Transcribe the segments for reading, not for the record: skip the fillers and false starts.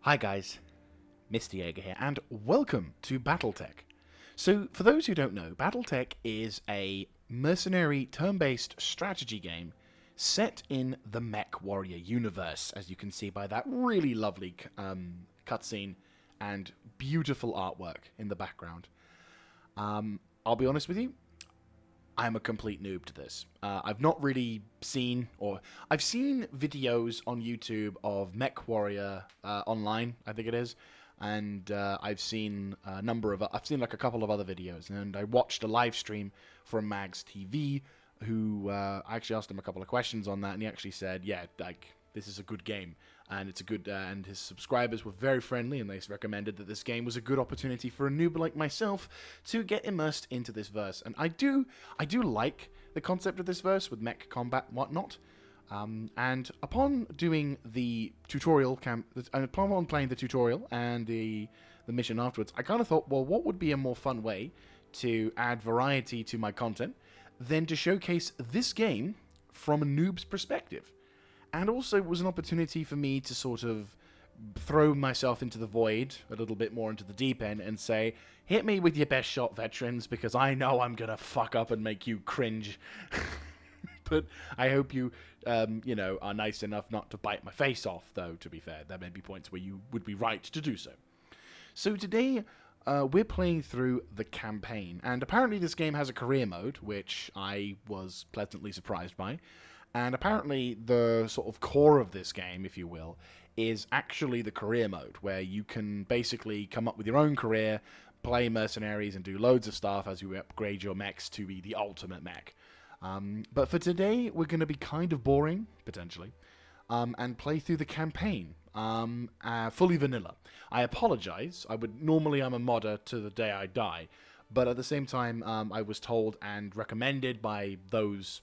Hi guys, Mr. Jaeger here, and welcome to Battletech. So, for those who don't know, Battletech is a mercenary turn-based strategy game set in the Mechwarrior universe, as you can see by that really lovely cutscene and beautiful artwork in the background. I'll be honest with you, I'm a complete noob to this. I've not really seen, or I've seen videos on YouTube of Mechwarrior online, I think it is, and I've seen I've seen like a couple of other videos, and I watched a live stream from Mags TV, who I actually asked him a couple of questions on that, and he actually said, yeah, like, this is a good game, and it's a good, and his subscribers were very friendly, and they recommended that this game was a good opportunity for a noob like myself to get immersed into this verse. And I do like the concept of this verse with mech combat and whatnot. And upon doing the tutorial upon playing the tutorial and the mission afterwards, I kind of thought, well, what would be a more fun way to add variety to my content than to showcase this game from a noob's perspective? And also it was an opportunity for me to sort of throw myself into the void, a little bit more into the deep end, and say, hit me with your best shot, veterans, because I know I'm going to fuck up and make you cringe. But I hope you, are nice enough not to bite my face off, though, to be fair. There may be points where you would be right to do so. So today, we're playing through the campaign, and apparently this game has a career mode, which I was pleasantly surprised by. And apparently the sort of core of this game, if you will, is actually the career mode, where you can basically come up with your own career, play mercenaries, and do loads of stuff as you upgrade your mechs to be the ultimate mech. But for today, we're going to be kind of boring, potentially, and play through the campaign, fully vanilla. I apologize. Normally I'm a modder to the day I die, but at the same time, I was told and recommended by those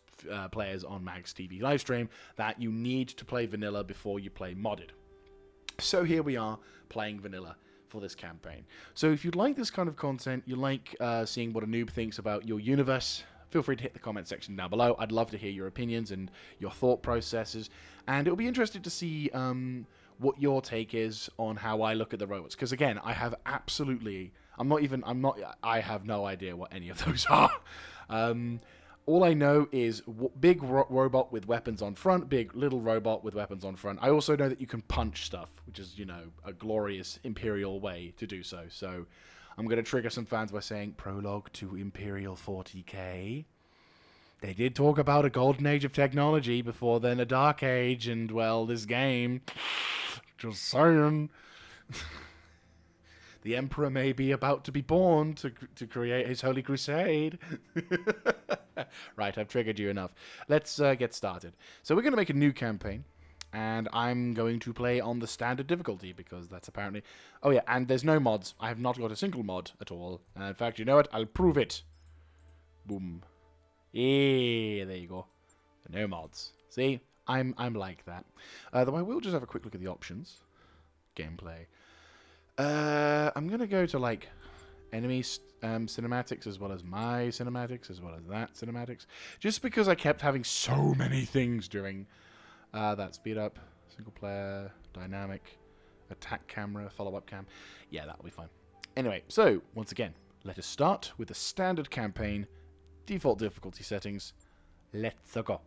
players on Mags TV livestream that you need to play vanilla before you play modded. So here we are playing vanilla for this campaign. So if you'd like this kind of content, you like seeing what a noob thinks about your universe, feel free to hit the comment section down below. I'd love to hear your opinions and your thought processes, and it'll be interesting to see what your take is on how I look at the robots. Because again, I have no idea what any of those are. All I know is big robot with weapons on front, big little robot with weapons on front. I also know that you can punch stuff, which is, a glorious Imperial way to do so. So I'm going to trigger some fans by saying, prologue to Imperial 40k. They did talk about a golden age of technology before then a dark age, and, well, this game, just saying. The Emperor may be about to be born to create his Holy Crusade. Right, I've triggered you enough. Let's get started. So we're going to make a new campaign, and I'm going to play on the standard difficulty, because that's apparently... Oh yeah, and there's no mods. I have not got a single mod at all. In fact, you know what? I'll prove it. Boom. Yeah, there you go. No mods. See? I'm like that. Though I will just have a quick look at the options. Gameplay. I'm going to go to, like, enemy cinematics as well as my cinematics as well as that cinematics. Just because I kept having so many things during that speed up, single player, dynamic, attack camera, follow-up cam. Yeah, that'll be fine. Anyway, so, once again, let us start with the standard campaign, default difficulty settings. Let's go.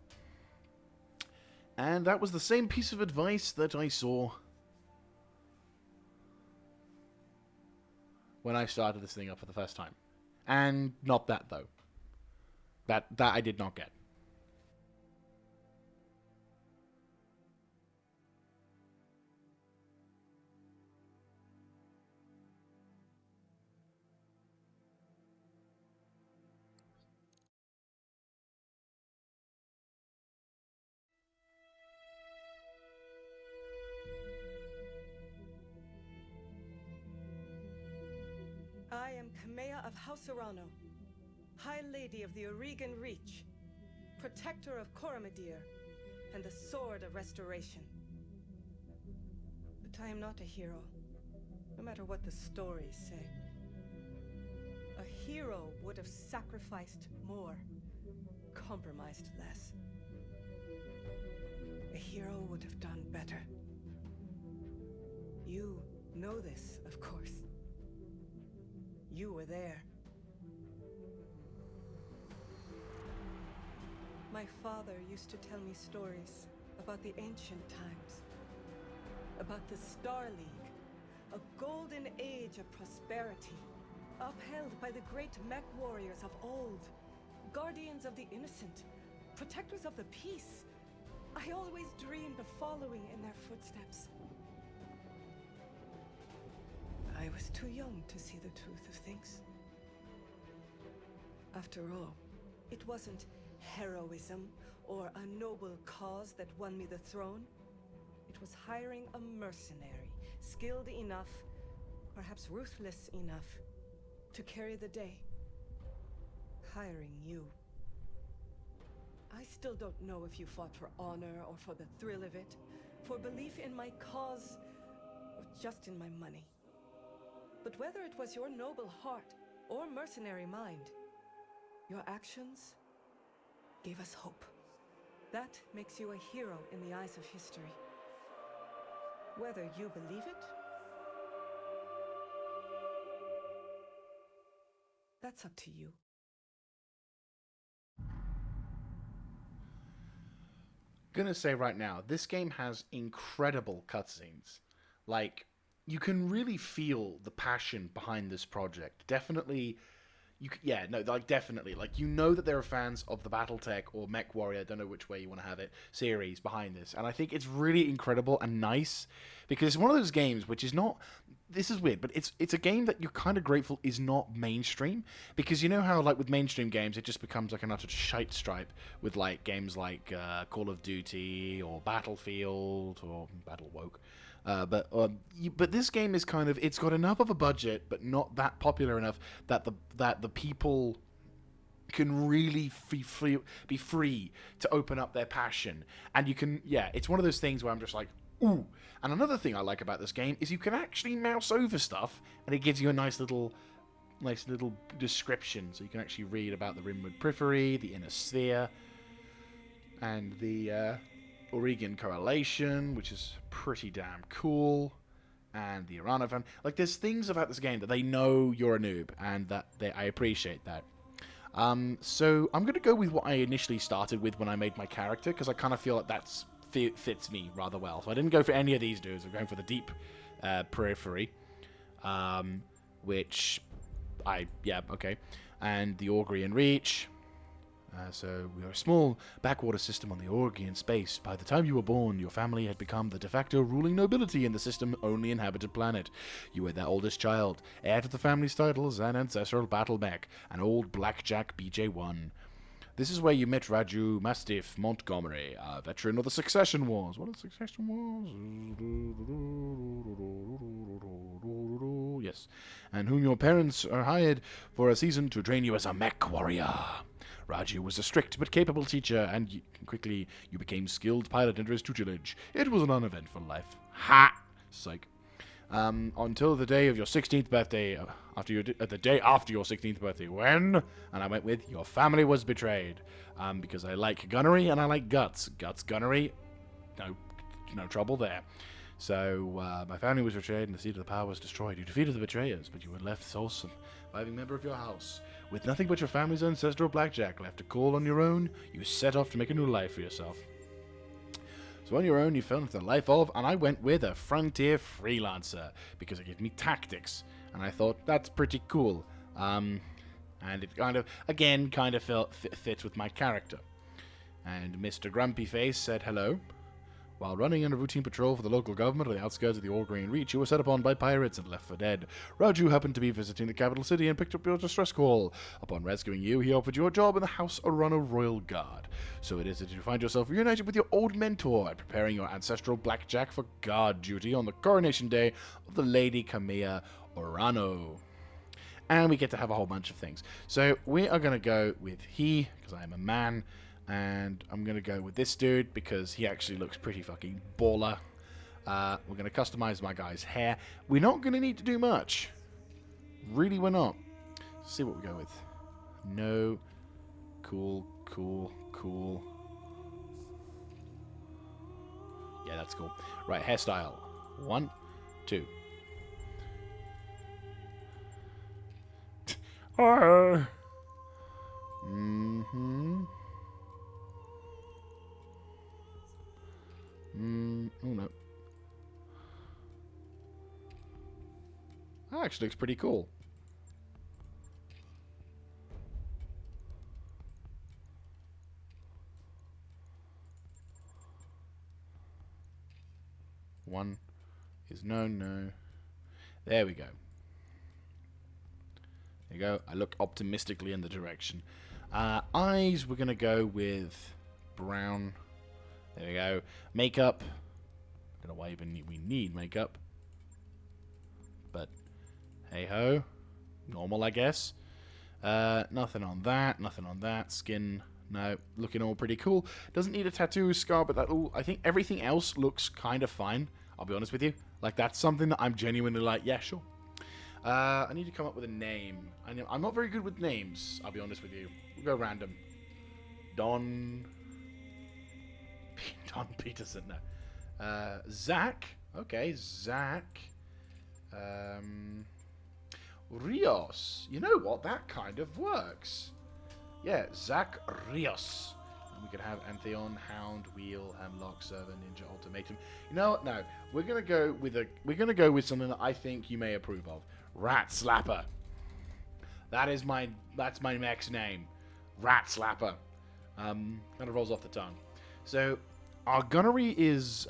And that was the same piece of advice that I saw when I started this thing up for the first time. And not that, though. That I did not get. I am Kamea of House Urano, High Lady of the Oregon Reach, Protector of Coromadir, and the Sword of Restoration. But I am not a hero, no matter what the stories say. A hero would have sacrificed more, compromised less. A hero would have done better. You know this, of course. You were there. My father used to tell me stories about the ancient times. About the Star League, a golden age of prosperity, upheld by the great Mechwarriors of old, guardians of the innocent, protectors of the peace. I always dreamed of following in their footsteps. I was too young to see the truth of things. After all, it wasn't heroism or a noble cause that won me the throne. It was hiring a mercenary, skilled enough, perhaps ruthless enough, to carry the day. Hiring you. I still don't know if you fought for honor or for the thrill of it, for belief in my cause, or just in my money. But whether it was your noble heart or mercenary mind, your actions gave us hope. That makes you a hero in the eyes of history. Whether you believe it, that's up to you. Gonna say right now, this game has incredible cutscenes. Like, you can really feel the passion behind this project. Definitely, definitely. Like, you know that there are fans of the Battletech or Mechwarrior, I don't know which way you want to have it, series behind this. And I think it's really incredible and nice because it's one of those games which is not. This is weird, but it's a game that you're kind of grateful is not mainstream, because you know how like with mainstream games it just becomes like an utter shite stripe with like games like Call of Duty or Battlefield or Battlewoke. But this game is kind of, it's got enough of a budget, but not that popular enough that the people can really be free to open up their passion, and you can, it's one of those things where I'm just like, ooh. And another thing I like about this game is you can actually mouse over stuff, and it gives you a nice little description, so you can actually read about the Rimwood Periphery, the Inner Sphere, and the Oregon Correlation, which is pretty damn cool, and the Urano fan. Like, there's things about this game that they know you're a noob, and I appreciate that. So I'm going to go with what I initially started with when I made my character, because I kind of feel like that's fits me rather well. So I didn't go for any of these dudes. I'm going for the Deep Periphery, which okay, and the Orgrian Reach. So we are a small backwater system on the Orgian space. By the time you were born, your family had become the de facto ruling nobility in the system's only inhabited planet. You were their oldest child, heir to the family's titles and ancestral battle mech, an old blackjack BJ-1. This is where you met Raju Mastiff Montgomery, a veteran of the Succession Wars. What are the Succession Wars? Yes. And whom your parents are hired for a season to train you as a Mechwarrior. Raju was a strict but capable teacher, and quickly you became skilled pilot under his tutelage. It was an uneventful life. Ha! Psych. Until the day of your 16th birthday, the day after your 16th birthday, when, and I went with, your family was betrayed. Because I like gunnery and I like guts. Gunnery, no trouble there. So, my family was betrayed and the seat of the power was destroyed. You defeated the betrayers, but you were left sole surviving member of your house. With nothing but your family's ancestral blackjack left to call on your own, you set off to make a new life for yourself. So on your own, you fell into the life of, and I went with a frontier freelancer, because it gave me tactics, and I thought, that's pretty cool. And it kind of fits with my character. And Mr. Grumpy Face said hello. While running on a routine patrol for the local government on the outskirts of the Orgrian Reach, you were set upon by pirates and left for dead. Raju happened to be visiting the capital city and picked up your distress call. Upon rescuing you, he offered you a job in the House Urano Royal Guard. So it is that you find yourself reunited with your old mentor and preparing your ancestral blackjack for guard duty on the coronation day of the Lady Camilla Urano. And we get to have a whole bunch of things. So we are going to go with he, because I am a man. And I'm going to go with this dude because he actually looks pretty fucking baller. We're going to customize my guy's hair. We're not going to need to do much. Really, we're not. Let's see what we go with. No. Cool. Yeah, that's cool. Right, hairstyle. 1, 2. Oh. Oh no. That actually looks pretty cool. One is no. There we go. There you go. I look optimistically in the direction. Eyes, we're going to go with brown. There we go. Makeup. I don't know why even we need makeup. But, hey-ho. Normal, I guess. Nothing on that. Nothing on that. Skin, no. Looking all pretty cool. Doesn't need a tattoo scar, but that all. I think everything else looks kind of fine. I'll be honest with you. Like, that's something that I'm genuinely like, yeah, sure. I need to come up with a name. I'm not very good with names, I'll be honest with you. We'll go random. Don Peterson, no. Zach. Okay, Zach. Rios. You know what? That kind of works. Yeah, Zach Rios. And we can have Antheon, Hound, Wheel, Hemlock, Server, Ninja, Ultimatum. You know what? No. We're gonna go with something that I think you may approve of. Rat Slapper. That's my mech's name. Rat Slapper. Kind of rolls off the tongue. So our gunnery is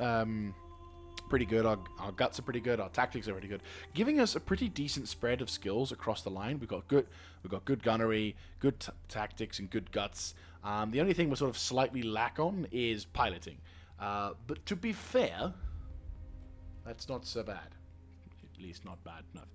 pretty good. Our guts are pretty good. Our tactics are pretty good, giving us a pretty decent spread of skills across the line. We've got good gunnery, good tactics, and good guts. The only thing we sort of slightly lack on is piloting. But to be fair, that's not so bad. At least not bad enough.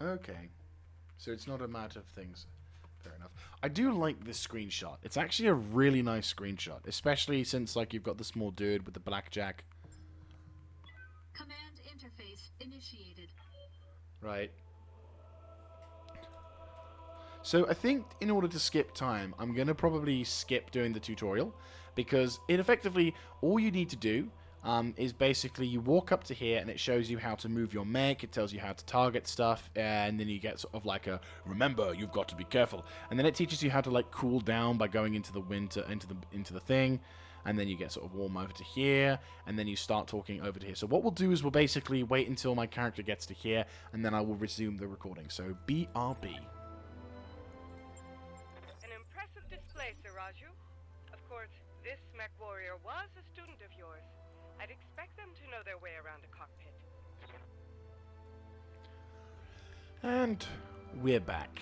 Okay. So it's not a matter of things. Fair enough. I do like this screenshot. It's actually a really nice screenshot, especially since like you've got the small dude with the blackjack. Command interface initiated. Right. So I think in order to skip time, I'm going to probably skip doing the tutorial, because it effectively, all you need to do is basically you walk up to here and it shows you how to move your mech, it tells you how to target stuff, and then you get sort of like a, remember, you've got to be careful. And then it teaches you how to like cool down by going into the winter, into the thing, and then you get sort of warm over to here, and then you start talking over to here. So what we'll do is we'll basically wait until my character gets to here, and then I will resume the recording. So BRB. Sir Raju. Of course, this Mechwarrior was a student of yours. I'd expect them to know their way around a cockpit. And we're back.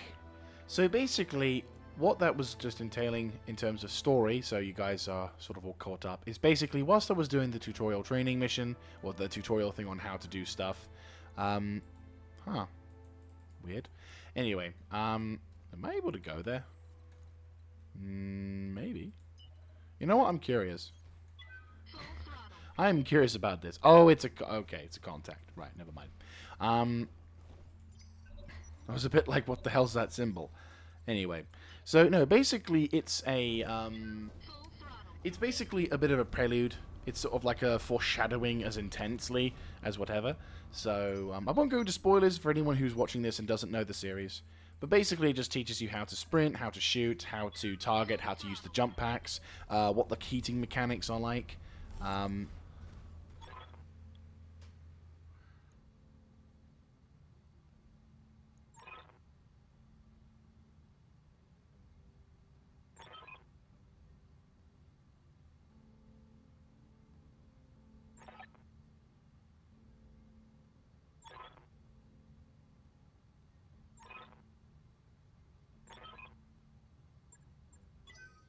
So basically, what that was just entailing in terms of story, so you guys are sort of all caught up, is basically whilst I was doing the tutorial training mission, or the tutorial thing on how to do stuff, weird. Anyway, am I able to go there? Maybe. You know what? I'm curious. I'm curious about this. Oh, it's a... Okay, it's a contact. Right, never mind. I was a bit like, what the hell's that symbol? Anyway. So, no, basically, it's a... It's basically a bit of a prelude. It's sort of like a foreshadowing as intensely as whatever. So, I won't go into spoilers for anyone who's watching this and doesn't know the series. But basically it just teaches you how to sprint, how to shoot, how to target, how to use the jump packs, what the heating mechanics are like.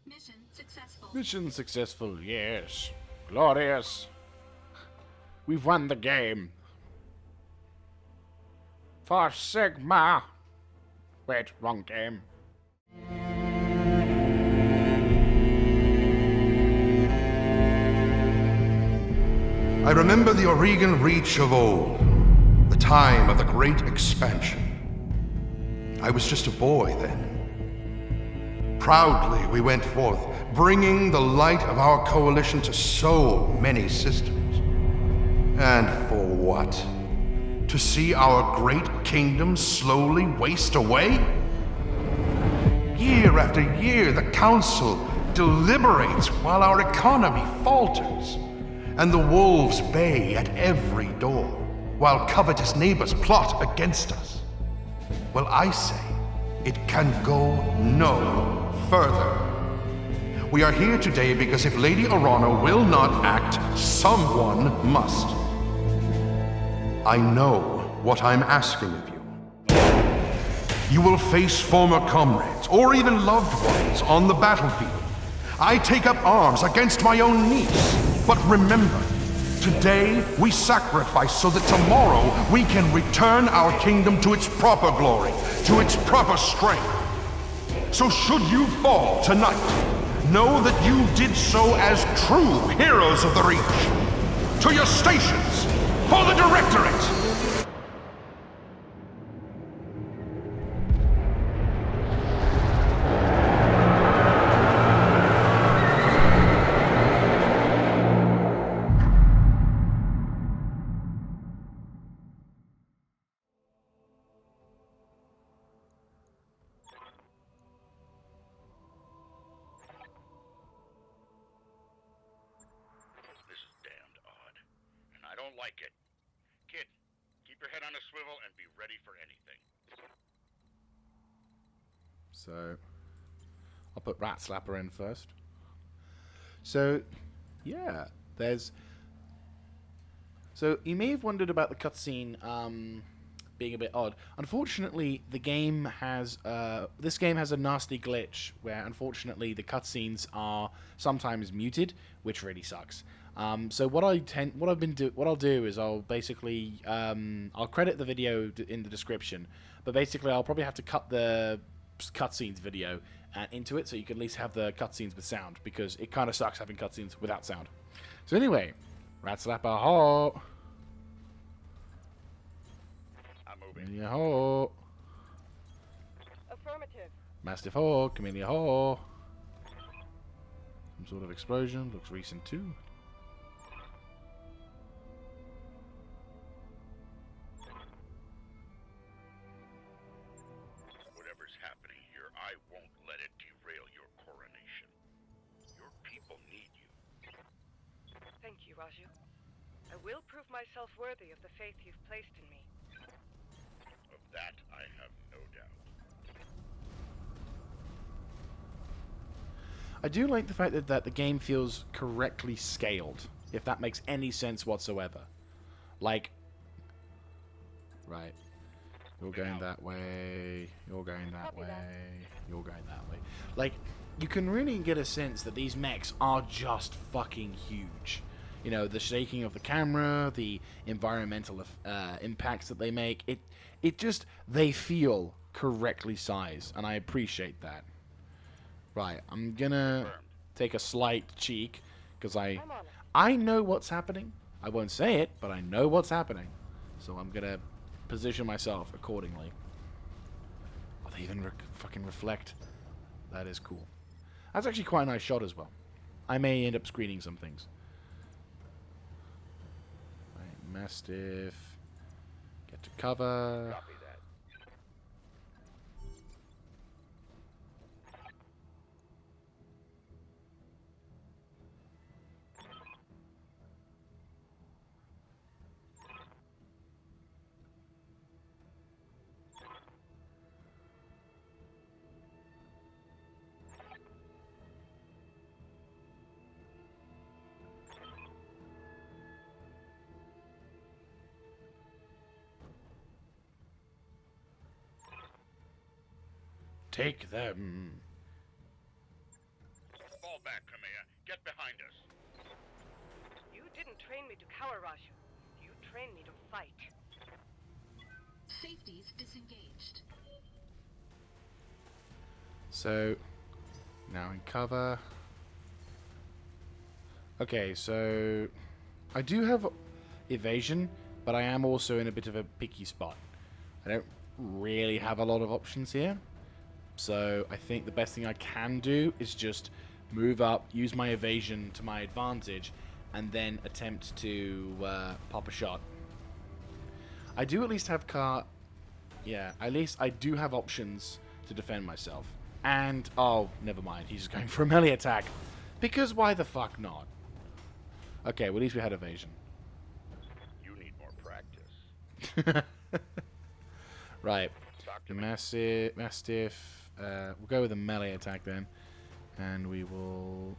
Mission successful. Mission successful, yes. Glorious. We've won the game. For Sigma. Wait, wrong game. I remember the Oregon Reach of old, the time of the Great Expansion. I was just a boy then. Proudly we went forth, bringing the light of our coalition to so many systems. And for what? To see our great kingdom slowly waste away? Year after year, the Council deliberates while our economy falters, and the wolves bay at every door, while covetous neighbors plot against us. Well, I say, it can go no further. We are here today because if Lady Orana will not act, someone must. I know what I'm asking of you. You will face former comrades, or even loved ones, on the battlefield. I take up arms against my own niece. But remember, today we sacrifice so that tomorrow we can return our kingdom to its proper glory, to its proper strength. So should you fall tonight, know that you did so as true heroes of the Reach. To your stations, for the Directorate! I don't like it. Kid, keep your head on a swivel and be ready for anything. So, I'll put Rat Slapper in first. So, yeah, So, you may have wondered about the cutscene being a bit odd. Unfortunately, the game has... this game has a nasty glitch where, unfortunately, the cutscenes are sometimes muted, which really sucks. So what I'll do is I'll basically I'll credit the video in the description, but basically I'll probably have to cut the cutscenes video into it so you can at least have the cutscenes with sound, because it kind of sucks having cutscenes without sound. So anyway, Rat Slapper ho. I'm moving. Camellia ho. Affirmative. Mastiff ho. Camellia ho. Some sort of explosion. Looks recent too. Whatever's happening here, I won't let it derail your coronation. Your people need you. Thank you, Raju. I will prove myself worthy of the faith you've placed in me. Of that, I have no doubt. I do like the fact that the game feels correctly scaled, if that makes any sense whatsoever. Like, right, you're going that way, you're going that way, you're going that way. Like, you can really get a sense that these mechs are just fucking huge. You know, the shaking of the camera, the environmental impacts that they make, they feel correctly sized, and I appreciate that. Right, I'm gonna take a slight cheek, because I know what's happening. I won't say it, but I know what's happening. So I'm going to position myself accordingly. Oh, they even fucking reflect. That is cool. That's actually quite a nice shot as well. I may end up screening some things. Right, Mastiff. Get to cover. Copy that. Take them. Fall back, Kamea. Get behind us. You didn't train me to cower, Raju. You trained me to fight. Safeties disengaged. So, now in cover. Okay, so I do have evasion, but I am also in a bit of a picky spot. I don't really have a lot of options here. So I think the best thing I can do is just move up, use my evasion to my advantage, and then attempt to pop a shot. I do at least have yeah, at least I do have options to defend myself. And, oh, never mind, he's just going for a melee attack. Because why the fuck not? Okay, well at least we had evasion. You need more practice. Right, Talk the to me. Mastiff, we'll go with a melee attack then. And we will...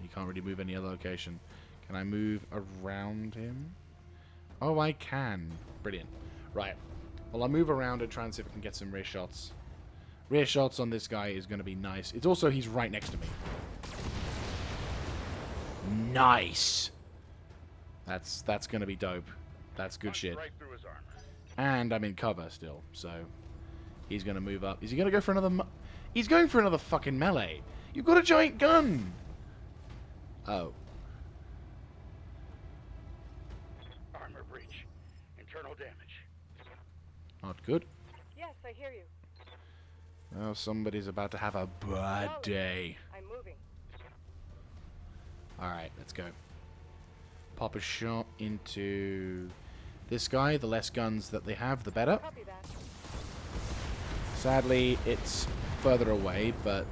You can't really move any other location. Can I move around him? Oh, I can. Brilliant. Right. Well, I'll move around and try and see if I can get some rear shots. Rear shots on this guy is going to be nice. It's also, he's right next to me. Nice! That's going to be dope. That's good Punch shit. right through his armor. And I'm in cover still, so... He's going to move up. Is he going to go for another... He's going for another fucking melee! You've got a giant gun! Oh. Armor breach. Internal damage. Not good. Yes, I hear you. Oh, somebody's about to have a bad day. I'm moving. Alright, let's go. Pop a shot into this guy. The less guns that they have, the better. Copy that. Sadly, it's further away, but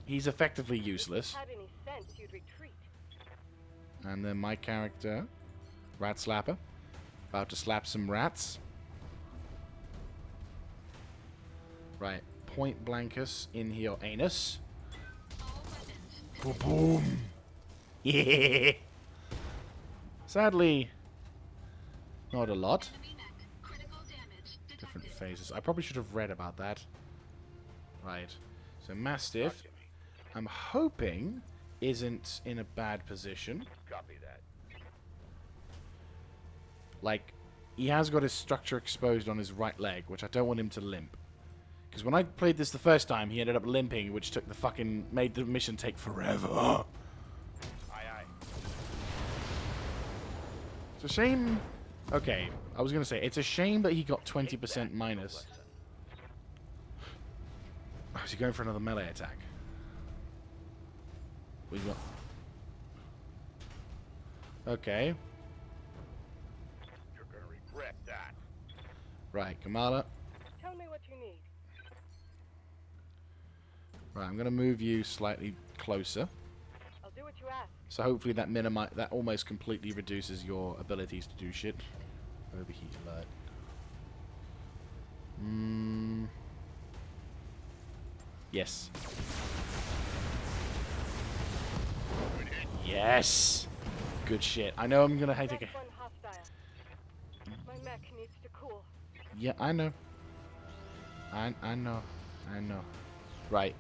he's effectively useless. If you had any sense, you'd retreat. And then my character, Rat Slapper, about to slap some rats. Right, point blankus in your anus. All weapons Boom, boom. Yeah. Sadly, not a lot. enemy mech. Critical damage detected. Different phases. I probably should have read about that. Right. So Mastiff, Talk to me. I'm hoping isn't in a bad position. Copy that. Like, he has got his structure exposed on his right leg, which I don't want him to limp. Because when I played this the first time, he ended up limping, which took the fucking... made the mission take forever. Aye, aye. It's a shame... Okay, I was going to say, it's a shame that he got 20% minus. Lesson. Oh, is he going for another melee attack? We got... Okay. You're gonna regret that. Right, Kamala. Tell me what you need. Right, I'm going to move you slightly closer. I'll do what you ask. So hopefully that that almost completely reduces your abilities to do shit. Overheat alert. Yes. Good hit. Yes! Good shit. I know I'm gonna take a... That's one hostile. My mech needs to cool. Yeah, I know. I know. I know. Right.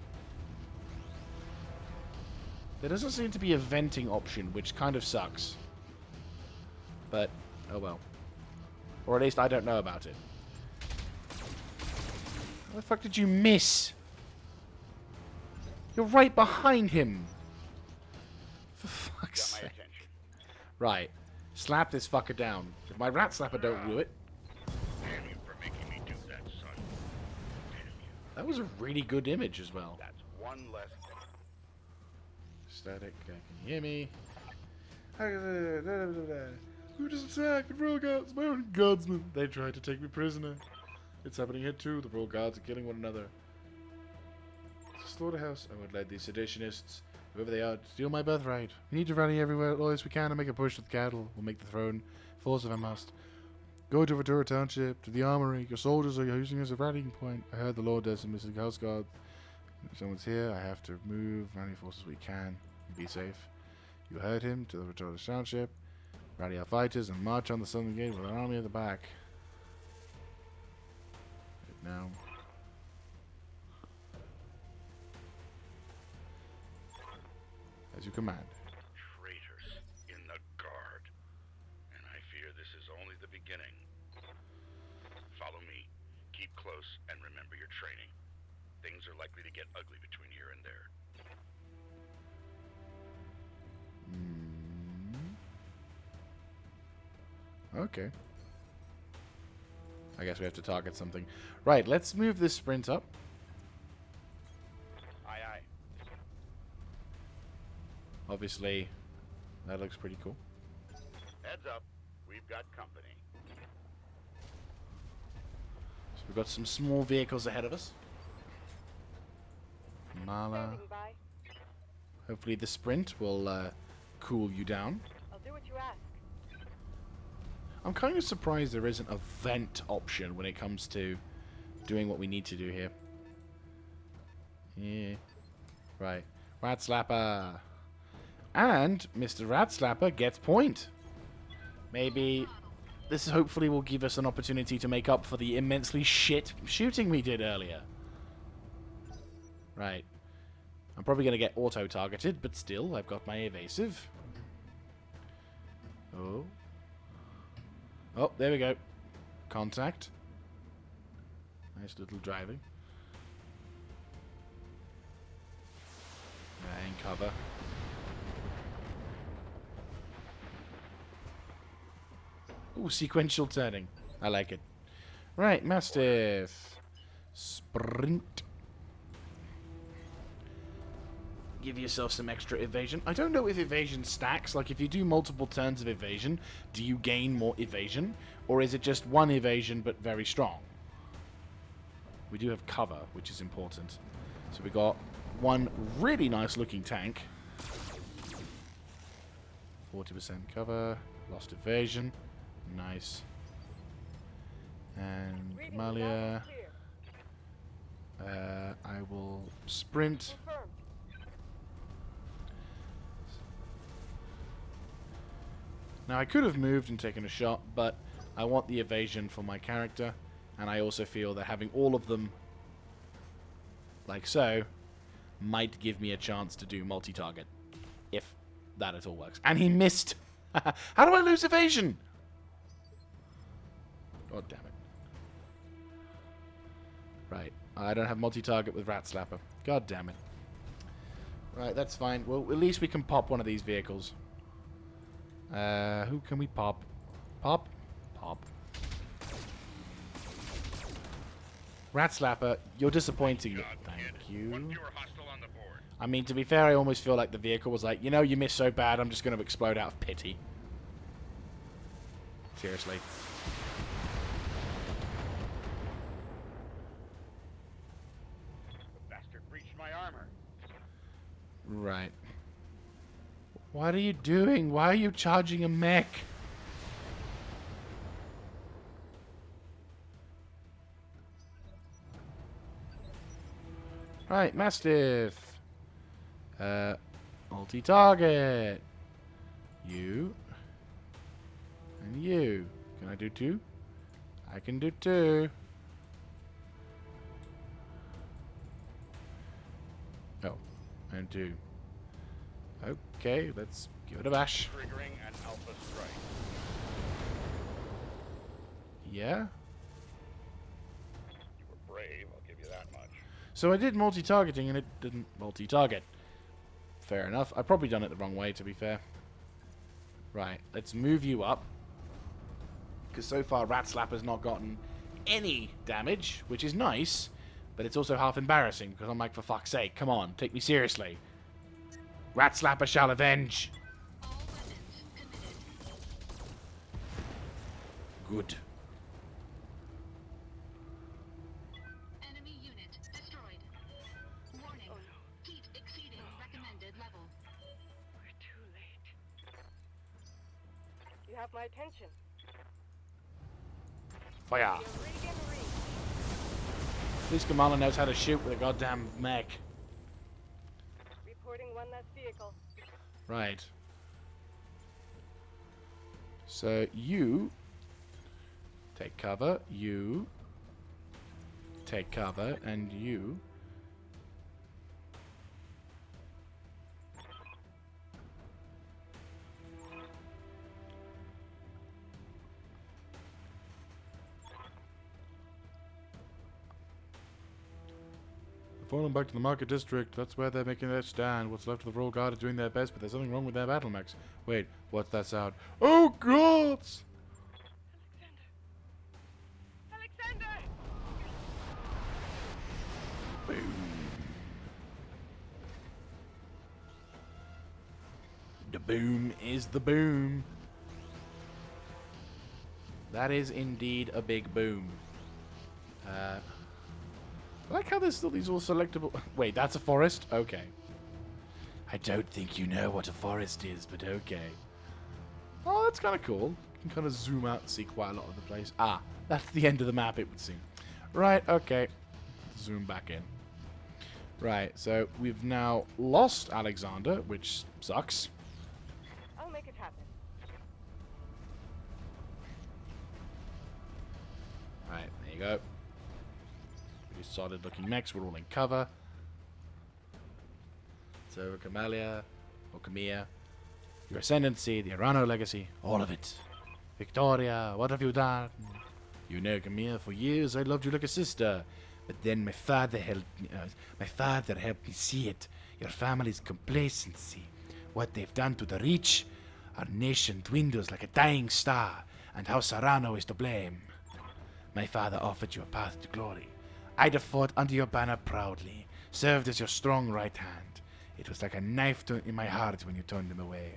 There doesn't seem to be a venting option, which kind of sucks. But, oh well. Or at least I don't know about it. How the fuck did you miss? You're right behind him. For fuck's Got my sake. attention. Right. Slap this fucker down. If my rat slapper don't do it. Damn you for making me do that, son. Damn you. That was a really good image as well. That's one less thing. Static, guy can hear me. Who just attacked the royal guards? My own guardsmen. They tried to take me prisoner. It's happening here too. The royal guards are killing one another. It's a slaughterhouse. I would let these seditionists, whoever they are, steal my birthright. We need to rally everywhere as we can and make a push to the cattle. We'll make the throne force if I must. Go to Ventura Township, to the armory. Your soldiers are using it as a rallying point. I heard the Lord Decimus is House Guard. If someone's here, I have to move. Rally forces we can. Be safe. You heard him to the Ventura Township. Rally our fighters and march on the southern gate with an army at the back. Right now. As you command. Traitors in the guard. And I fear this is only the beginning. Follow me. Keep close and remember your training. Things are likely to get ugly between here and there. Okay. I guess we have to target something. Right, let's move this sprint up. Aye, aye. Obviously, that looks pretty cool. Heads up. We've got company. So we've got some small vehicles ahead of us. Mala. Standing by. Hopefully the sprint will cool you down. I'll do what you ask. I'm kind of surprised there isn't a vent option when it comes to doing what we need to do here. Yeah. Right. Rat Slapper. And Mr. Rat Slapper gets point. Maybe this hopefully will give us an opportunity to make up for the immensely shit shooting we did earlier. Right. I'm probably going to get auto-targeted, but still, I've got my evasive. Oh. Oh, there we go. Contact. Nice little driving. In cover. Ooh, sequential turning. I like it. Right, Mastiff. Sprint. Give yourself some extra evasion. I don't know if evasion stacks. Like, if you do multiple turns of evasion, do you gain more evasion? Or is it just one evasion, but very strong? We do have cover, which is important. So we got one really nice-looking tank. 40% cover. Lost evasion. Nice. And Malia. I will sprint. Now, I could have moved and taken a shot, but I want the evasion for my character, and I also feel that having all of them, like so, might give me a chance to do multi-target, if that at all works. And he missed! How do I lose evasion? God damn it. Right, I don't have multi-target with Rat Slapper. God damn it. Right, that's fine. Well, at least we can pop one of these vehicles. Who can we pop? Pop? Pop. Rat Slapper, you're disappointing me. Thank you. One fewer hostile on the board. I mean, to be fair, I almost feel like the vehicle was like, you know, you missed so bad, I'm just going to explode out of pity. Seriously. The bastard breached my armor. Right. What are you doing? Why are you charging a mech? Right, Mastiff. Multi-target. You. And you. Can I do two? I can do two. Oh, and two. Okay, let's give it a bash. Triggering an alpha strike. Yeah? You were brave, I'll give you that much. So I did multi-targeting and it didn't multi-target. Fair enough. I've probably done it the wrong way, to be fair. Right, let's move you up. Because so far, Rat Slapper's not gotten any damage, which is nice, but it's also half embarrassing, because I'm like, for fuck's sake, come on, take me seriously. Rat Slapper shall avenge. All weapons committed. Good. Enemy unit destroyed. Warning. Heat exceeding recommended level. We're too late. You have my attention. Fire. You're rig and ring. At least Kamala knows how to shoot with a goddamn mech. Reporting one less vehicle. Right. So you take cover, you take cover, and you falling back to the market district. That's where they're making their stand. What's left of the Royal Guard is doing their best, but there's something wrong with their battle mechs. Wait, what's that sound? Oh, gods! Alexander! Boom. The boom is the boom. That is indeed a big boom. I like how there's still these all selectable... Wait, that's a forest? Okay. I don't think you know what a forest is, but okay. Oh, that's kind of cool. You can kind of zoom out and see quite a lot of the place. Ah, that's the end of the map, it would seem. Right, okay. Zoom back in. Right, so we've now lost Alexander, which sucks. I'll make it happen. Right, there you go. Pretty solid looking mechs, we're all in cover. So, Camellia, or Camilla, your ascendancy, the Arano legacy, all of it. Victoria, what have you done? You know, Camilla, for years I loved you like a sister. But then my father helped me see it. Your family's complacency. What they've done to the Reach. Our nation dwindles like a dying star. And House Arano is to blame. My father offered you a path to glory. I'd have fought under your banner proudly, served as your strong right hand. It was like a knife in my heart when you turned him away.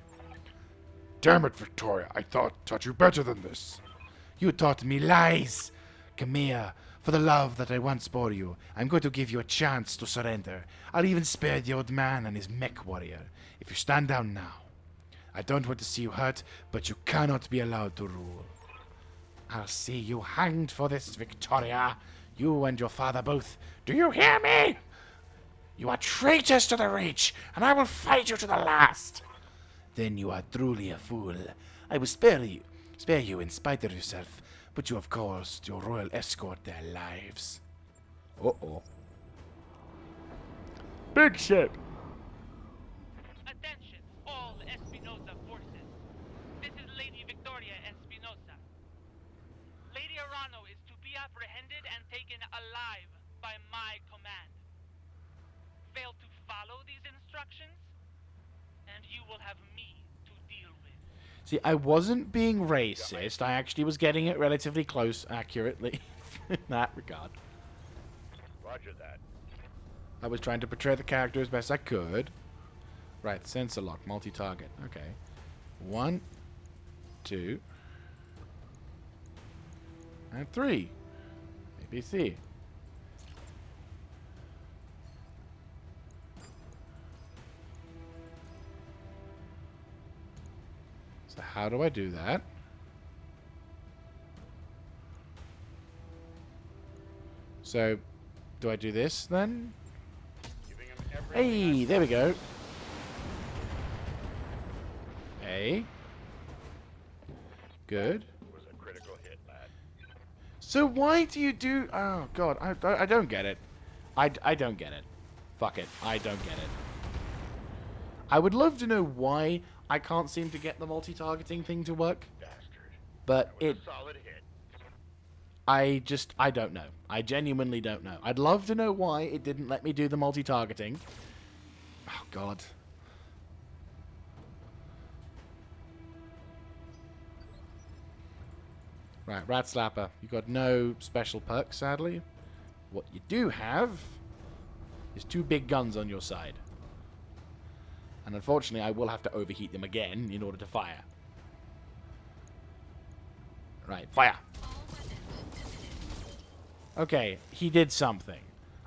Damn it, Victoria, I taught you better than this. You taught me lies! Camilla, for the love that I once bore you, I'm going to give you a chance to surrender. I'll even spare the old man and his Mechwarrior, if you stand down now. I don't want to see you hurt, but you cannot be allowed to rule. I'll see you hanged for this, Victoria. You and your father both. Do you hear me? You are traitors to the Reach, and I will fight you to the last. Then you are truly a fool. I will spare you in spite of yourself, but you have caused your royal escort their lives. Uh-oh. Big ship. Attention, all Espinosa forces. This is Lady Victoria Espinosa. Lady Arano is to be apprehended and taken alive by my command. Fail to follow these instructions, and you will have me to deal with. See, I wasn't being racist. I actually was getting it relatively close, accurately, in that regard. Roger that. I was trying to portray the character as best I could. Right, sensor lock, multi-target. Okay. 1, 2, and 3. ABC. So how do I do that? So, do I do this then? Giving him every Hey, there we go. Hey. Good. was a critical hit, lad. So why do you do... Oh, God. I don't get it. I don't get it. Fuck it. I don't get it. I would love to know why I can't seem to get the multi-targeting thing to work. Bastard. But That was it... a solid hit. I don't know. I genuinely don't know. I'd love to know why it didn't let me do the multi-targeting. Oh, God. Right, Rat Slapper. You got no special perks, sadly. What you do have is 2 big guns on your side. And unfortunately, I will have to overheat them again in order to fire. Right, fire! Okay, he did something.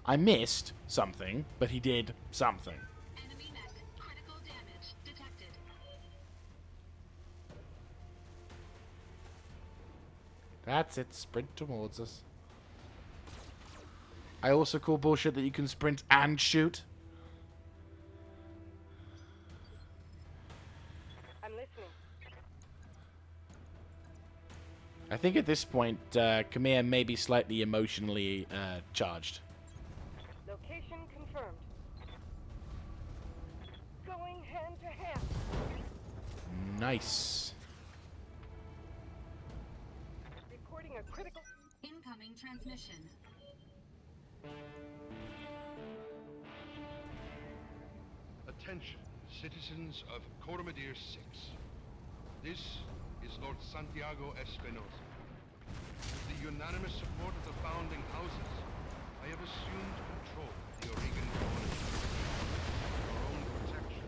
I missed something, but he did something. Enemy mech. Critical damage detected. That's it. Sprint towards us. I also call bullshit that you can sprint and shoot. I'm listening. I think at this point, Khmer may be slightly emotionally charged. Location confirmed. Going hand to hand. Nice. Recording a critical. Incoming transmission. Attention, citizens of Coromedere 6. This is Lord Santiago Espinosa. With the unanimous support of the founding houses, I have assumed control of the Oregon colony. For your own protection,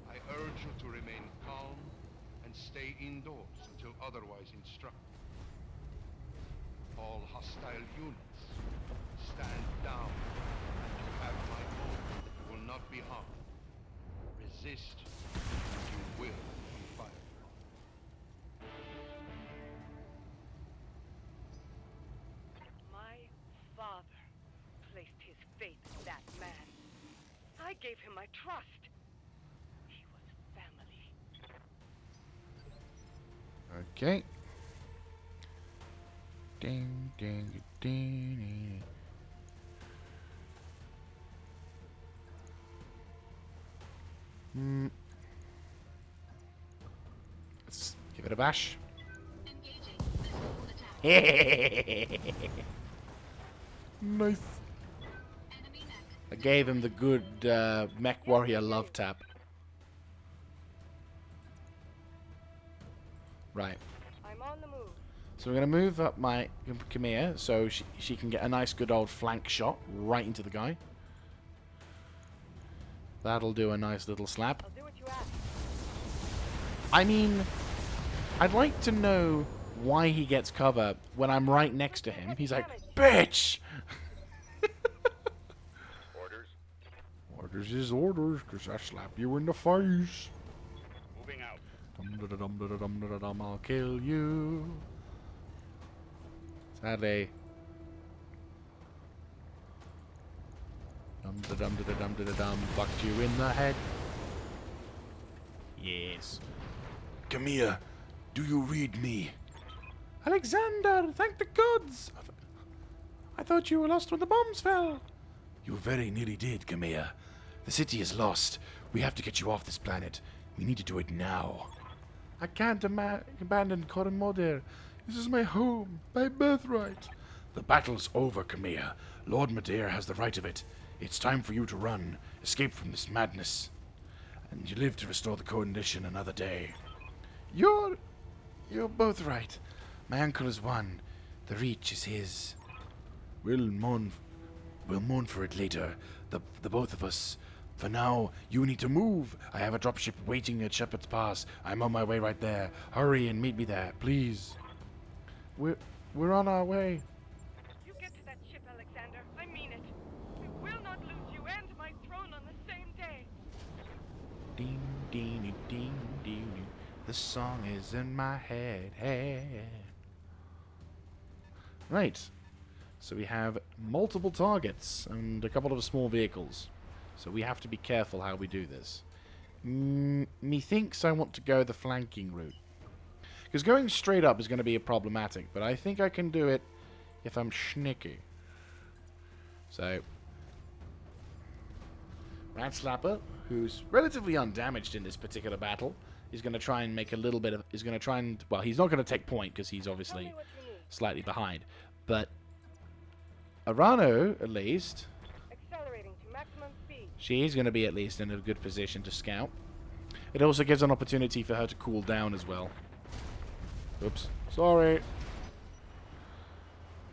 I urge you to remain calm and stay indoors until otherwise instructed. All hostile units, stand down, and you have my oath that you will not be harmed. Resist, and you will be fired. My father placed his faith in that man. I gave him my trust. He was family. Okay. Ding, ding, ding, ding. Let's give it a bash. Engaging. Missile attack. Nice. Enemy mech. I gave him the good Mechwarrior love tap. Right. I'm on the move. So we're going to move up my Khmer so she can get a nice good old flank shot right into the guy. That'll do a nice little slap. I'll do what you ask. I mean, I'd like to know why he gets cover when I'm right next to him. He's like, bitch! Orders? Orders is orders, because I slap you in the face. Moving out. Dum-da-da-dum-da-da-dum-da-da-dum, I'll kill you. Sadly. Dum-da-dum-da-da-dum-da-da-dum, fucked you in the head. Yes. Come here. Do you read me? Alexander, thank the gods! I thought you were lost when the bombs fell. You very nearly did, come here. The city is lost. We have to get you off this planet. We need to do it now. I can't abandon Corin Modir. This is my home, my birthright. The battle's over, Khmer. Lord Madeir has the right of it. It's time for you to run, escape from this madness. And you live to restore the coalition another day. You're both right. My uncle is one. The reach is his. We'll mourn for it later. The both of us. For now, you need to move. I have a dropship waiting at Shepherd's Pass. I'm on my way right there. Hurry and meet me there, please. We're on our way. You get to that ship, Alexander. I mean it. We will not lose you and my throne on the same day. Ding, ding, ding, ding, ding. The song is in my head. Right. So we have multiple targets and a couple of small vehicles. So we have to be careful how we do this. Methinks I want to go the flanking route. Because going straight up is going to be problematic, but I think I can do it if I'm schnicky. So, Rat Slapper, who's relatively undamaged in this particular battle, is going to try and make a little bit of... well, he's not going to take point because he's obviously slightly behind. But Arano, at least... Accelerating to maximum speed. She's going to be at least in a good position to scout. It also gives an opportunity for her to cool down as well. Oops. Sorry.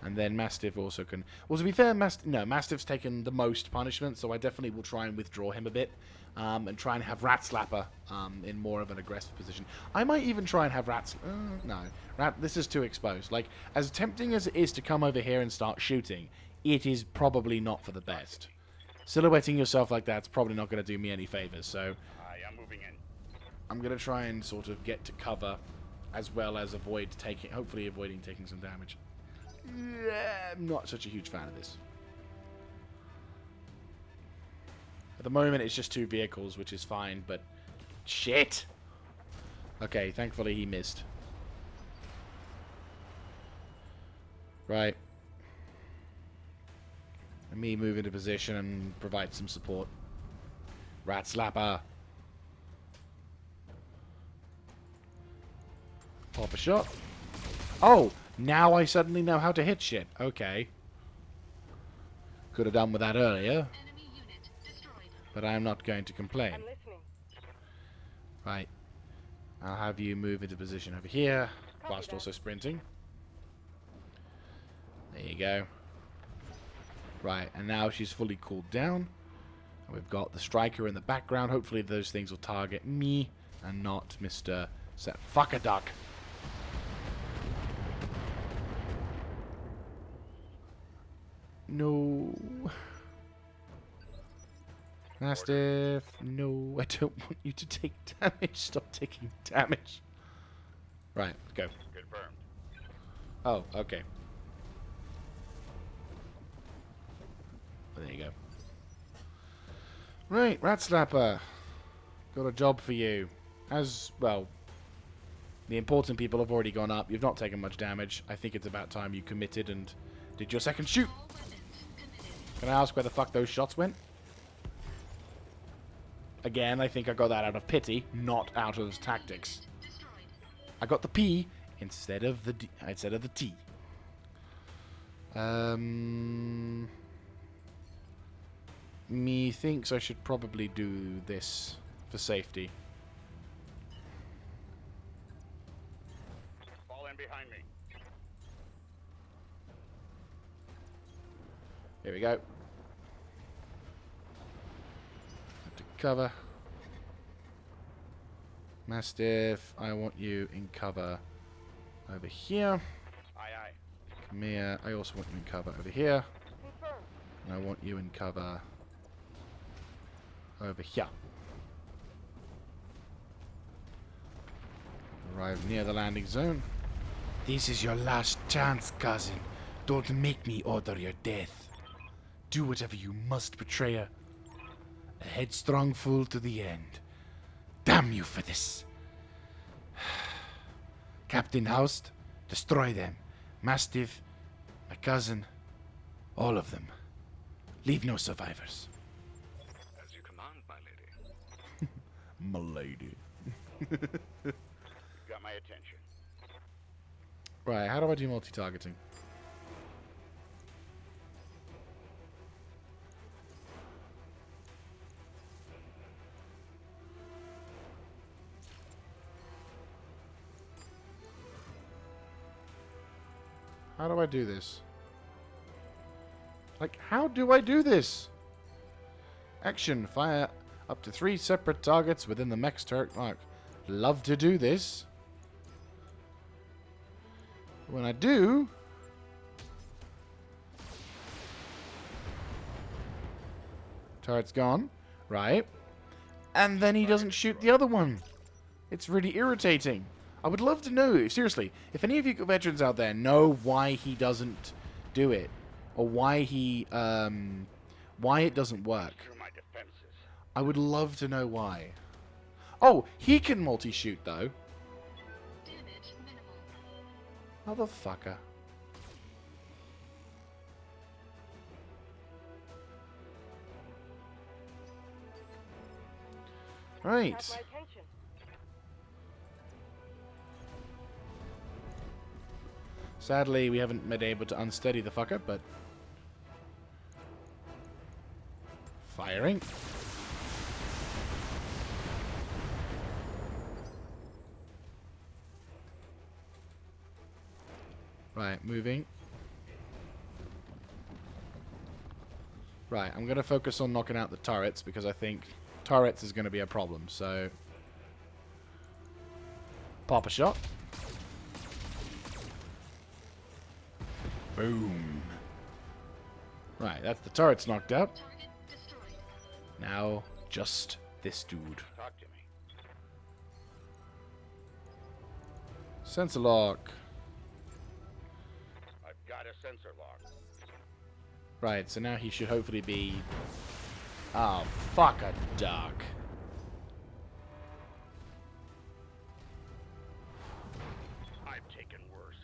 And then Mastiff also can... Well, to be fair, Mastiff's taken the most punishment, so I definitely will try and withdraw him a bit. And try and have Rat Slapper in more of an aggressive position. I might even try and have no. This is too exposed. Like, as tempting as it is to come over here and start shooting, it is probably not for the best. Silhouetting yourself like that's probably not going to do me any favors, so... I am moving in. I'm going to try and sort of get to cover, as well as hopefully avoiding taking some damage. Yeah, I'm not such a huge fan of this. At the moment, it's just 2 vehicles, which is fine, but... Shit! Okay, thankfully he missed. Right. Let me move into position and provide some support. Rat Slapper. Pop a shot. Oh! Now I suddenly know how to hit shit. Okay. Could have done with that earlier. Enemy unit destroyed. But I am not going to complain. I'm listening. Right. I'll have you move into position over here, whilst also sprinting. There you go. Right, and now she's fully cooled down. And we've got the striker in the background. Hopefully those things will target me and not Mr. Fucker Duck. No. Mastiff, no, I don't want you to take damage. Stop taking damage. Right, go. Confirmed. Oh, okay. Well, there you go. Right, Rat Slapper. Got a job for you. As, well, the important people have already gone up. You've not taken much damage. I think it's about time you committed and did your second shoot. All weapons committed. Can I ask where the fuck those shots went? Again, I think I got that out of pity, not out of tactics. Destroyed. I got the P instead of the T. Me thinks I should probably do this for safety. Fall in behind me. Here we go. To cover. Mastiff, I want you in cover over here. Aye, aye. Come here. I also want you in cover over here. Confirmed. And I want you in cover over here. Arrive near the landing zone. This is your last chance, cousin. Don't make me order your death. Do whatever you must, betrayer. A headstrong fool to the end. Damn you for this. Captain Houst, destroy them. Mastiff, my cousin, all of them. Leave no survivors. As you command, my lady. My lady. Got my attention. Right, how do I do multi-targeting? How do I do this? Like, how do I do this? Action. Fire up to 3 separate targets within the mech's turret mark. Love to do this. When I do... Turret's gone. Right. And then he doesn't shoot the other one. It's really irritating. I would love to know, seriously, if any of you veterans out there know why he doesn't do it, or why it doesn't work. Through my defenses. I would love to know why. Oh, he can multi-shoot, though. Damage minimal. Motherfucker. Right. Have my attention. Sadly, we haven't been able to unsteady the fucker, but... Firing. Right, moving. Right, I'm going to focus on knocking out the turrets because I think turrets is going to be a problem. So, pop a shot. Boom. Right, that's the turrets knocked out. Target destroyed. Now, just this dude. Talk to me. Sensor lock. I've got a sensor lock. Right, so now he should hopefully be... Oh, fuck a duck. I've taken worse.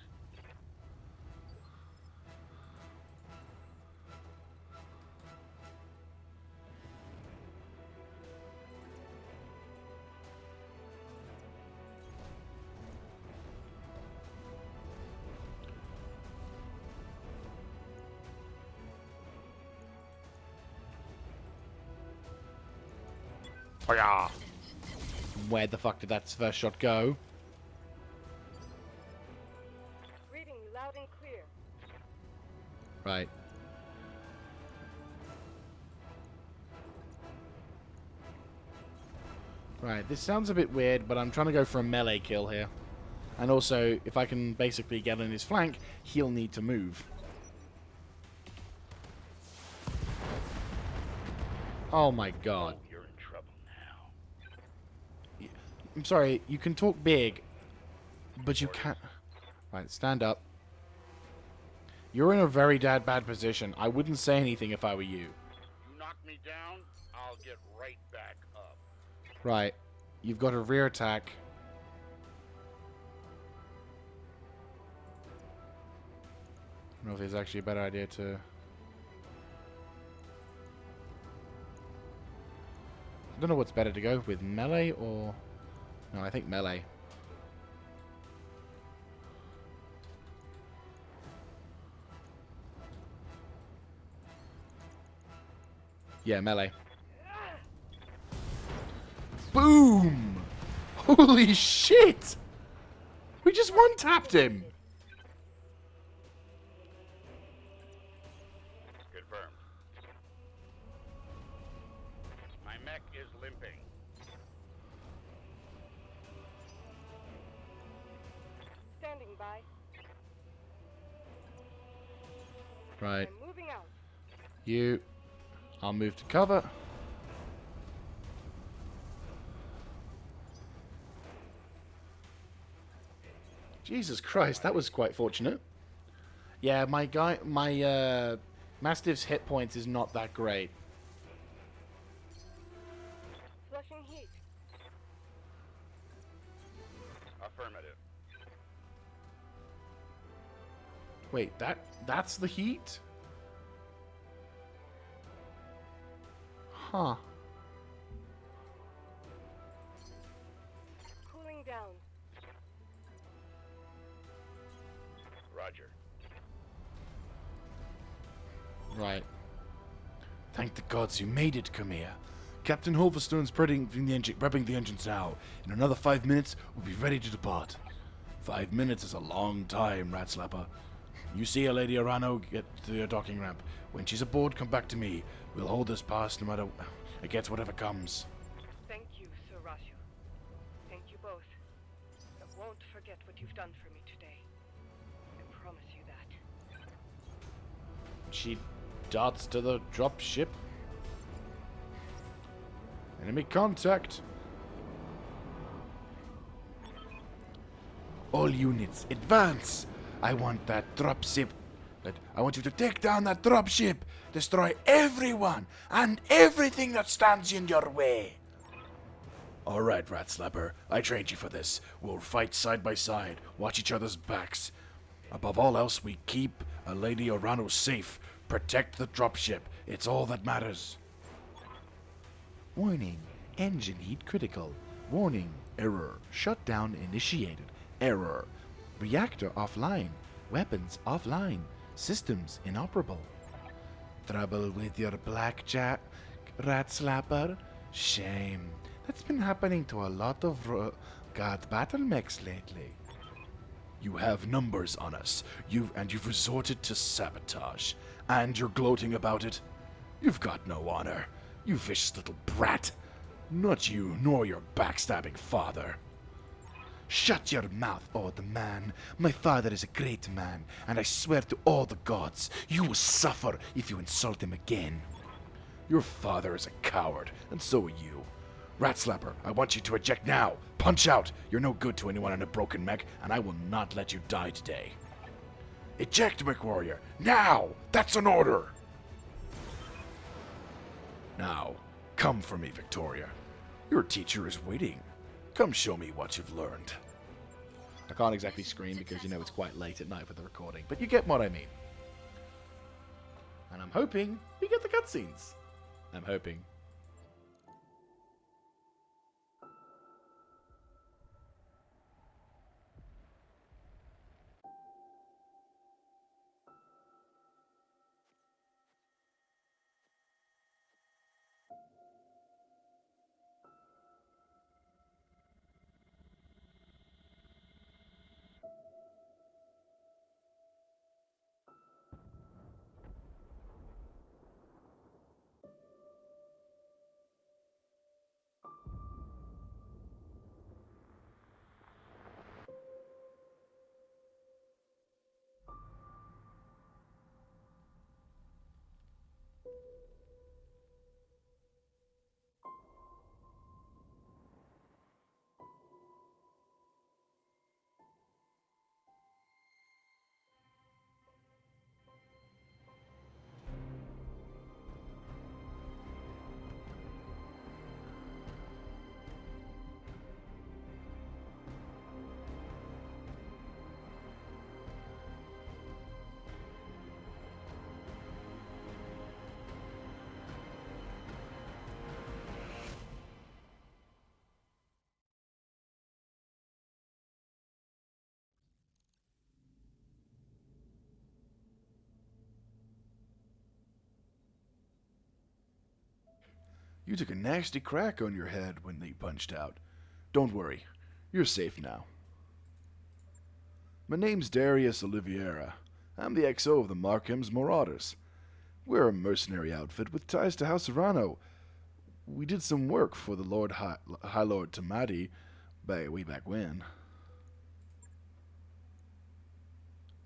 Fire! Where the fuck did that first shot go? Reading you loud and clear. Right. Right, this sounds a bit weird, but I'm trying to go for a melee kill here. And also, if I can basically get on his flank, he'll need to move. Oh my god. You're in trouble now. I'm sorry, you can talk big, but you can't... Right, stand up. You're in a very bad position. I wouldn't say anything if I were you. You knock me down, I'll get right back up. Right. You've got a rear attack. I don't know if it's actually a better idea to... I don't know what's better to go with, melee or... No, I think melee. Yeah, melee. Boom! Holy shit! We just one-tapped him! Confirmed. My mech is limping. Standing by. Right. I'm moving out. You... I'll move to cover. Jesus Christ, that was quite fortunate. Yeah, my Mastiff's hit points is not that great. Flushing heat. Affirmative. Wait, that's the heat? Huh. Cooling down. Roger. Right. Thank the gods you made it, Khmer. Captain Holverstone's prepping the engines now. In another 5 minutes, we'll be ready to depart. 5 minutes is a long time, Ratslapper. You see a Lady Arano get to your docking ramp. When she's aboard, come back to me. We'll hold this pass no matter against whatever comes. Thank you, Sir Raju. Thank you both. I won't forget what you've done for me today. I promise you that. She darts to the drop ship. Enemy contact. All units, advance! I want that dropship. I want you to take down that dropship. Destroy everyone and everything that stands in your way. All right, Ratslapper. I trained you for this. We'll fight side by side. Watch each other's backs. Above all else, we keep a Lady Orano safe. Protect the dropship. It's all that matters. Warning. Engine heat critical. Warning. Error. Shutdown initiated. Error. Reactor offline. Weapons offline. Systems inoperable. Trouble with your blackjack, Ratslapper? Shame. That's been happening to a lot of God battle mechs lately. You have numbers on us. You've resorted to sabotage. And you're gloating about it. You've got no honor, you vicious little brat. Not you, nor your backstabbing father. Shut your mouth, old man. My father is a great man, and I swear to all the gods, you will suffer if you insult him again. Your father is a coward, and so are you. Ratslapper, I want you to eject now. Punch out. You're no good to anyone in a broken mech, and I will not let you die today. Eject, Mechwarrior. Now! That's an order! Now, come for me, Victoria. Your teacher is waiting. Come show me what you've learned. I can't exactly scream because, you know, it's quite late at night for the recording, but you get what I mean. And I'm hoping we get the cutscenes. I'm hoping. You took a nasty crack on your head when they punched out. Don't worry, you're safe now. My name's Darius Oliveira. I'm the XO of the Markham's Marauders. We're a mercenary outfit with ties to House Arano. We did some work for the High Lord Tamati way back when.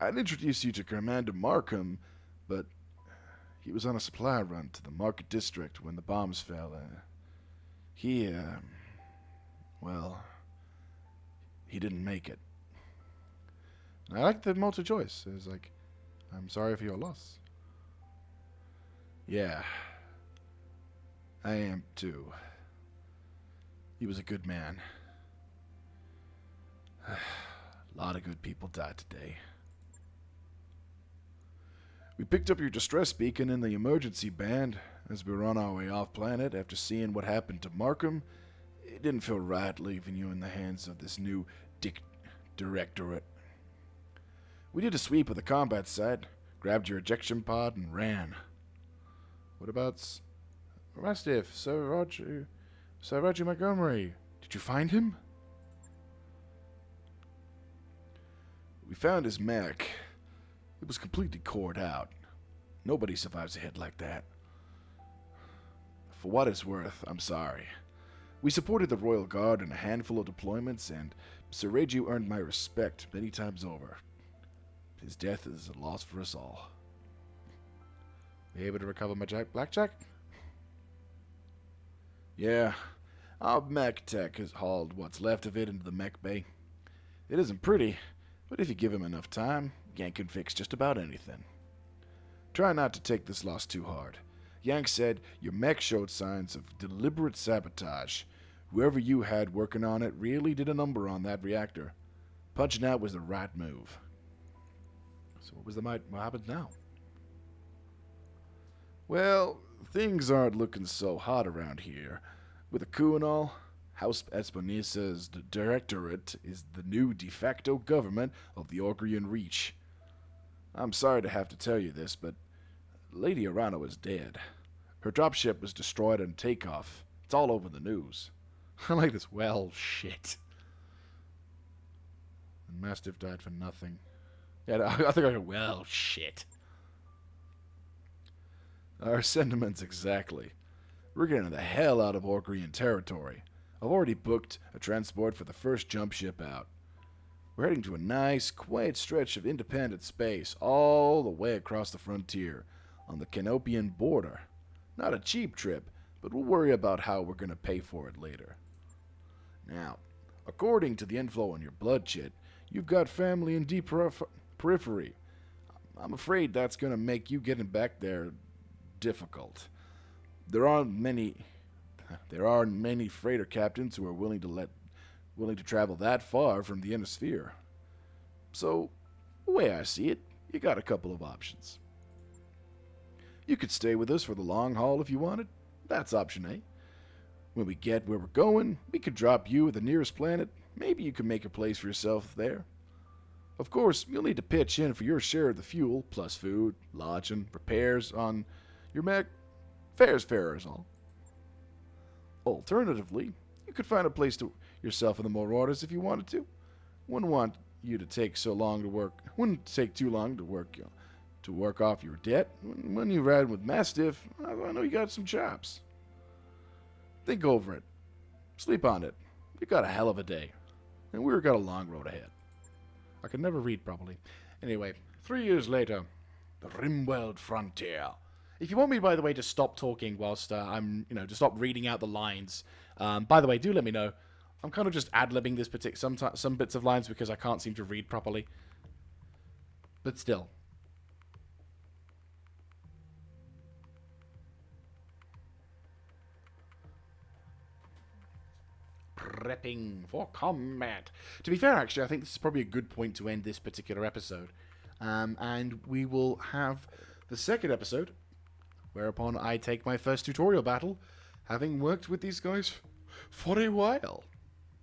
I'd introduce you to Commander Markham, but he was on a supply run to the Market District when the bombs fell. He didn't make it. And I like the multi-choice. It was like, I'm sorry for your loss. Yeah, I am too. He was a good man. A lot of good people died today. We picked up your distress beacon in the emergency band as we were on our way off planet after seeing what happened to Markham. It didn't feel right leaving you in the hands of this new directorate. We did a sweep of the combat site, grabbed your ejection pod, and ran. What about Mastiff, Sir Roger Montgomery? Did you find him? We found his mech. It was completely cored out. Nobody survives a hit like that. For what it's worth, I'm sorry. We supported the Royal Guard in a handful of deployments, and Sir Reiju earned my respect many times over. His death is a loss for us all. Be able to recover my blackjack? Yeah, our mech tech has hauled what's left of it into the mech bay. It isn't pretty, but if you give him enough time, Yank can fix just about anything. Try not to take this loss too hard. Yank said your mech showed signs of deliberate sabotage. Whoever you had working on it really did a number on that reactor. Punching out was the right move. So what happens now? Well, things aren't looking so hot around here. With a coup and all, House Esponisa's directorate is the new de facto government of the Orgrian Reach. I'm sorry to have to tell you this, but Lady Arano is dead. Her dropship was destroyed on takeoff. It's all over the news. I like this. Well, shit. And Mastiff died for nothing. Yeah, I think I go, well, shit. Our sentiments exactly. We're getting the hell out of Orgrian territory. I've already booked a transport for the first jump ship out. We're heading to a nice, quiet stretch of independent space all the way across the frontier on the Canopian border. Not a cheap trip, but we'll worry about how we're going to pay for it later. Now, according to the info on your blood chit, you've got family in deep periphery. I'm afraid that's going to make you getting back there difficult. There aren't many freighter captains who are willing to travel that far from the inner sphere. So, the way I see it, you got a couple of options. You could stay with us for the long haul if you wanted. That's option A. When we get where we're going, we could drop you at the nearest planet. Maybe you can make a place for yourself there. Of course, you'll need to pitch in for your share of the fuel, plus food, lodging, repairs on your mech. Fair's fair is all. Alternatively, you could find a place to yourself in the Marauders if you wanted to. Wouldn't take too long to work off your debt. When you ride with Mastiff, I know you got some chops. Think over it. Sleep on it. You got a hell of a day. And we've got a long road ahead. I can never read properly. Anyway, 3 years later, the Rimworld frontier. If you want me, by the way, to stop talking whilst to stop reading out the lines, by the way, do let me know. I'm kind of just ad-libbing this some bits of lines because I can't seem to read properly. But still. Prepping for combat. To be fair, actually, I think this is probably a good point to end this particular episode. And we will have the second episode, whereupon I take my first tutorial battle, having worked with these guys for a while.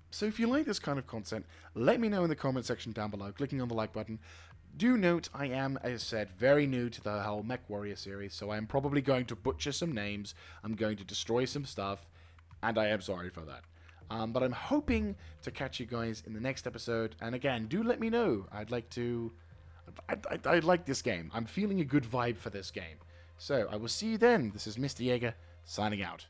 So if you like this kind of content, let me know in the comment section down below, clicking on the like button. Do note, I am, as I said, very new to the whole Mechwarrior series, so I am probably going to butcher some names, I'm going to destroy some stuff, and I am sorry for that. But I'm hoping to catch you guys in the next episode, and again, do let me know. I like this game. I'm feeling a good vibe for this game. So, I will see you then. This is Mr. Jaeger, signing out.